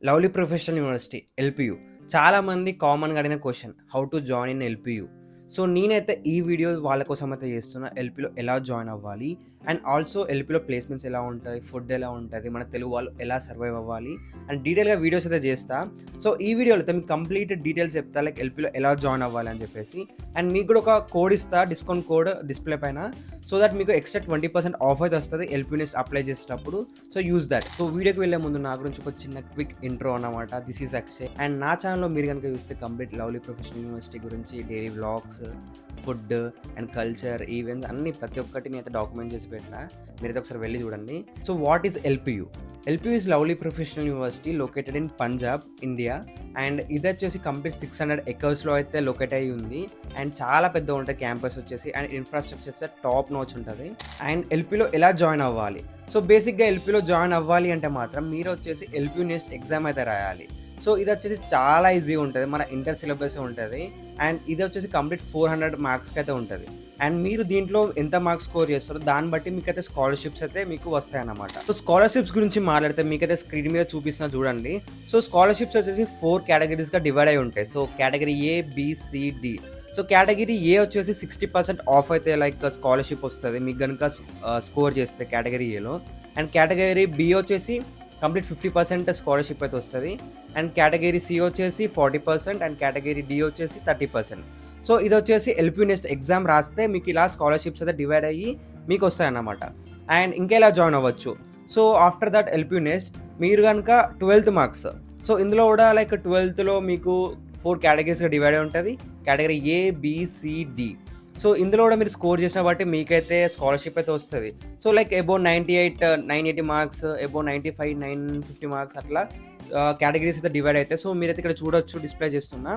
Lovely professional university LPU. చాలామంది కామన్‌గా అడిగిన question how to join in LPU. So, నేనైతే ఈ వీడియో వాళ్ళ కోసమైతే చేస్తున్నా. ఎల్‌పిలో ఎలా జాయిన్ అవ్వాలి? అండ్ ఆల్సో ఎల్‌పిలో ప్లేస్‌మెంట్స్ ఎలా ఉంటాయి? ఫుడ్ ఎలా ఉంటది? మన తెలుగు వాళ్ళు ఎలా సర్వైవ్ అవ్వాలి? అండ్ డీటెయిల్‌గా వీడియోస్ అయితే చేస్తా. సో, ఈ వీడియోలో అయితే మీకు కంప్లీట్ డీటెయిల్స్ చెప్తా. లైక్ ఎల్‌పిలో ఎలా జాయిన్ అవ్వాలి అని చెప్పేసి. అండ్ మీకు కూడా ఒక కోడ్ ఇస్తా. డిస్కౌంట్ కోడ్ డిస్‌ప్లే పైన. సో దట్ మీకు ఎక్స్ట్రా 20% ఆఫ్ అయితే వస్తది ఎల్‌పి‌నిస్ అప్లై చేసేటప్పుడు. So use that. సో వీడియోకి వెళ్ళే ముందు నా గురించి ఒక చిన్న క్విక్ ఇంట్రో అన్నమాట. This is Akshay. అండ్ నా ఛానల్‌లో మీరు గనుక చూస్తే కంప్లీట్ లవ్లీ ప్రొఫెషనల్ యూనివర్సిటీ గురించి daily vlogs, food and culture, events అన్నీ ప్రతి ఒక్కటి నేనైతే డాక్యుమెంట్ చేసి పెట్టినా. మీరైతే ఒకసారి వెళ్ళి చూడండి. So what is LPU? LPU is lovely professional university located in Punjab, India. And ఇది వచ్చేసి కంప్లీట్ 600 ఎకర్స్‌లో అయితే లొకేట్ అయ్యి ఉంది. అండ్ చాలా పెద్దగా ఉంటుంది క్యాంపస్ వచ్చేసి. అండ్ ఇన్ఫ్రాస్ట్రక్చర్ అయితే టాప్ నాచ్ ఉంటుంది. అండ్ ఎల్‌పిలో ఎలా జాయిన్ అవ్వాలి? సో బేసిక్‌గా ఎల్‌పిలో జాయిన్ అవ్వాలి అంటే మాత్రం మీరు వచ్చేసి ఎల్‌పియు నెస్ట్ ఎగ్జామ్ అయితే రాయాలి. సో ఇది వచ్చేసి చాలా ఈజీగా ఉంటుంది. మన ఇంటర్ సిలబస్ ఉంటుంది. అండ్ ఇది వచ్చేసి కంప్లీట్ 400 మార్క్స్కి అయితే ఉంటుంది. అండ్ మీరు దీంట్లో ఎంత మార్క్స్ స్కోర్ చేస్తారో దాన్ని బట్టి మీకైతే స్కాలర్షిప్స్ అయితే మీకు వస్తాయన్నమాట. సో స్కాలర్షిప్స్ గురించి మాట్లాడితే మీకైతే స్క్రీన్ మీద చూపిస్తున్నా చూడండి. సో స్కాలర్షిప్స్ వచ్చేసి 4 కేటగిరీస్గా డివైడ్ అయి ఉంటాయి. So category A, B, C, D. So category A వచ్చేసి 60% ఆఫ్ అయితే లైక్ స్కాలర్షిప్ వస్తుంది మీకు కనుక స్కోర్ చేస్తే కేటగిరీ ఏలో. అండ్ కేటగిరీ బి వచ్చేసి కంప్లీట్ 50% స్కాలర్షిప్ అయితే వస్తుంది. అండ్ కేటగిరీ సి వచ్చేసి 40% అండ్ కేటగిరీ డి వచ్చేసి 30%. సో ఇది వచ్చేసి ఎల్‌పియు నెస్ట్ ఎగ్జామ్ రాస్తే మీకు ఇలా స్కాలర్షిప్స్ అయితే డివైడ్ అయ్యి మీకు వస్తాయన్నమాట. అండ్ ఇంకెలా జాయిన్ అవ్వచ్చు? So after that LPU NEST మీరు కనుక 12th మార్క్స్. సో ఇందులో కూడా లైక్ 12thలో మీకు 4 కేటగిరీస్గా డివైడ్ అయి ఉంటుంది. Category A, B, C, D. So ఇందులో కూడా మీరు స్కోర్ చేసిన బట్టి మీకైతే స్కాలర్షిప్ అయితే వస్తుంది. So like above 98, 980 marks, above 95, 950 marks అట్లా కేటగిరీస్ అయితే డివైడ్ అయితే. సో మీరైతే ఇక్కడ చూడొచ్చు, డిస్ప్లే చేస్తున్నా.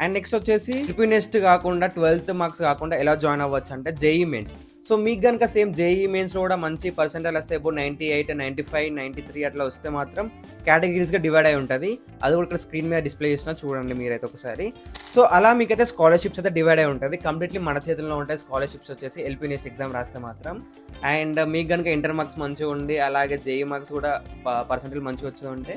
అండ్ నెక్స్ట్ వచ్చేసి ఎల్‌పియు నెస్ట్ కాకుండా 12th మార్క్స్ కాకుండా ఎలా జాయిన్ అవ్వచ్చు అంటే జేఈఈ మెయిన్స్. సో మీకు కనుక సేమ్ జేఈఈ మెయిన్స్లో కూడా మంచి పర్సెంటేజ్ వస్తే అబోవ్ 98, 95, 93 అట్లా వస్తే మాత్రం కేటగిరీస్గా డివైడ్ అయి ఉంటుంది. అది కూడా ఇక్కడ స్క్రీన్ మీద డిస్ప్లే చేస్తున్నా చూడండి మీరైతే ఒకసారి. సో అలా మీకైతే స్కాలర్షిప్స్ అయితే డివైడ్ అయి ఉంటుంది. కంప్లీట్లీ మన చేతుల్లో ఉంటాయి స్కాలర్షిప్స్ వచ్చేసి ఎల్‌పియు నెస్ట్ ఎగ్జామ్ రాస్తే మాత్రం. అండ్ మీకు కనుక ఇంటర్ మార్క్స్ మంచిగా ఉండి అలాగే జేఈఈ మార్క్స్ కూడా పర్సెంటేజ్ మంచిగా వచ్చి ఉంటే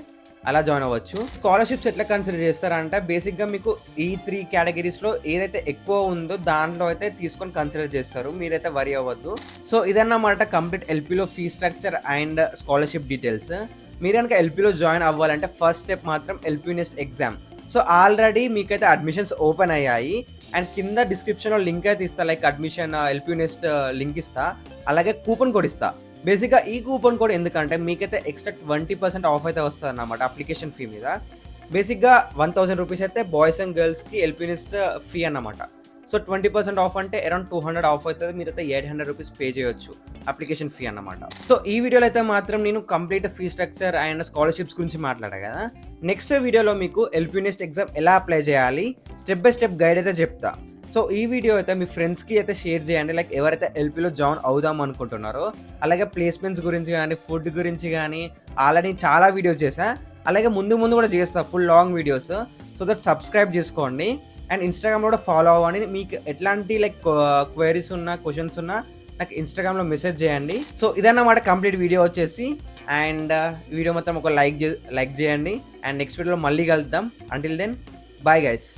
అలా జాయిన్ అవ్వచ్చు. స్కాలర్షిప్స్ ఎట్లా కన్సిడర్ చేస్తారంటే బేసిక్గా మీకు ఈ 3 కేటగిరీస్లో ఏదైతే ఎక్కువ ఉందో దాంట్లో అయితే తీసుకొని కన్సిడర్ చేస్తారు. మీరైతే వరీ అవ్వద్దు. సో ఇదన్నమాట కంప్లీట్ ఎల్‌పిలో fee structure and scholarship details. మీరు కనుక ఎల్‌పిలో జాయిన్ అవ్వాలంటే ఫస్ట్ స్టెప్ మాత్రం LPU NEST exam. So already మీకైతే అడ్మిషన్స్ ఓపెన్ అయ్యాయి. అండ్ కింద డిస్క్రిప్షన్లో లింక్ అయితే ఇస్తా, like admission LPU NEST link ఇస్తా, అలాగే కూపన్ కోడ్ ఇస్తా. బేసిక్గా ఈ కూపన్ కోడ్ ఎందుకంటే మీకైతే ఎక్స్ట్రా 20% ఆఫ్ అయితే వస్తుంది అన్నమాట అప్లికేషన్ ఫీ మీద. బేసిక్గా 1000 రూపీస్ అయితే బాయ్స్ అండ్ గర్ల్స్కి ఎల్‌పియు నెస్ట్ ఫీ అన్నమాట. సో 20% ఆఫ్ అంటే అరౌండ్ 200 ఆఫ్ అవుతుంది. మీరైతే 800 రూపీస్ పే చేయొచ్చు అప్లికేషన్ ఫీ అన్నమాట. సో ఈ వీడియోలో అయితే మాత్రం నేను complete fee structure and scholarships గురించి మాట్లాడా కదా. నెక్స్ట్ వీడియోలో మీకు ఎల్‌పియు నెస్ట్ ఎగ్జామ్ ఎలా అప్లై చేయాలి స్టెప్ బై స్టెప్ గైడ్ అయితే చెప్తా. సో ఈ వీడియో అయితే మీ ఫ్రెండ్స్కి అయితే షేర్ చేయండి, లైక్ ఎవరైతే ఎల్‌పిలో జాయిన్ అవుదాం అనుకుంటున్నారో. అలాగే ప్లేస్మెంట్స్ గురించి కానీ ఫుడ్ గురించి కానీ ఆల్రెడీ చాలా వీడియోస్ చేశా, అలాగే ముందు కూడా చేస్తా full long videos. So that subscribe చేసుకోండి. అండ్ ఇన్స్టాగ్రామ్లో కూడా ఫాలో అవ్వండి. మీకు ఎట్లాంటి లైక్ క్వైరీస్ ఉన్నా క్వశ్చన్స్ ఉన్నా నాకు ఇన్స్టాగ్రామ్లో మెసేజ్ చేయండి. సో ఇదన్నమాట కంప్లీట్ వీడియో వచ్చేసి. అండ్ వీడియో మొత్తం ఒక లైక్ చేయండి. అండ్ నెక్స్ట్ వీడియోలో మళ్ళీ కలుద్దాం. Until then bye guys.